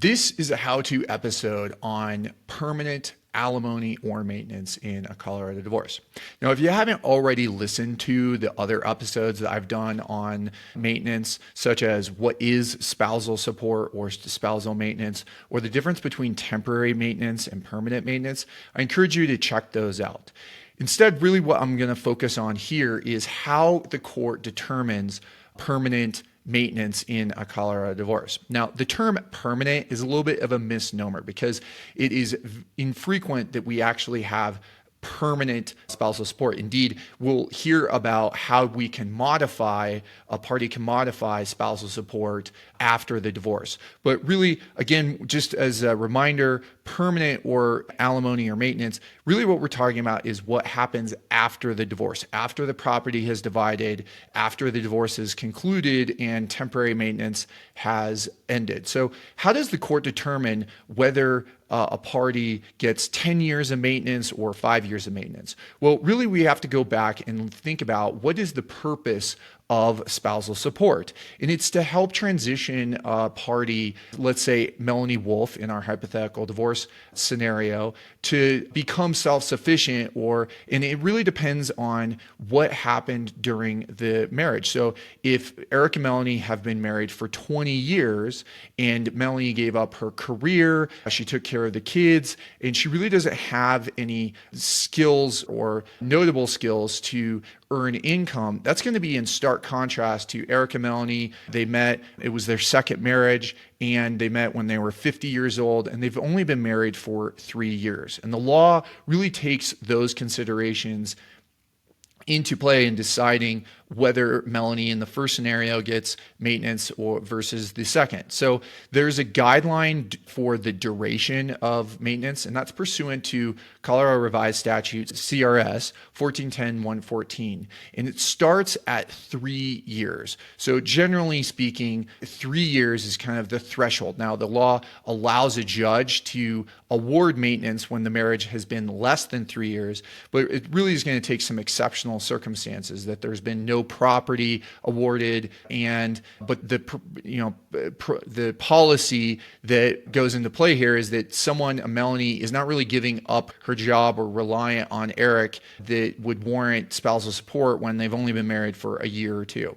This is a how-to episode on permanent alimony or maintenance in a Colorado divorce. Now, if you haven't already listened to the other episodes that I've done on maintenance, such as what is spousal support or spousal maintenance, or the difference between temporary maintenance and permanent maintenance, I encourage you to check those out. Instead, really what I'm going to focus on here is how the court determines permanent maintenance in a Colorado divorce. Now, the term permanent is a little bit of a misnomer because it is infrequent that we actually have permanent spousal support. Indeed, we'll hear about how we can modify, a party can modify spousal support after the divorce. But really, again, just as a reminder, permanent or alimony or maintenance, really what we're talking about is what happens after the divorce, after the property has divided, after the divorce is concluded and temporary maintenance has ended. So how does the court determine whether a party gets 10 years of maintenance or 5 years of maintenance? Well, really, we have to go back and think about what is the purpose of spousal support. And it's to help transition a party, let's say Melanie Wolf in our hypothetical divorce scenario, to become self-sufficient, and it really depends on what happened during the marriage. So if Eric and Melanie have been married for 20 years and Melanie gave up her career, she took care of the kids, and she really doesn't have any skills or notable skills to earn income, that's going to be in stark contrast to Eric and Melanie. They met, it was their second marriage, and they met when they were 50 years old, and they've only been married for 3 years. And the law really takes those considerations into play in deciding whether Melanie in the first scenario gets maintenance or versus the second. So there's a guideline for the duration of maintenance, and that's pursuant to Colorado Revised Statutes, CRS 1410-114, and it starts at 3 years. So generally speaking, 3 years is kind of the threshold. Now, the law allows a judge to award maintenance when the marriage has been less than 3 years, but it really is going to take some exceptional circumstances, that there's been no property awarded, but the policy that goes into play here is that Melanie is not really giving up her job or reliant on Eric that would warrant spousal support when they've only been married for a year or two.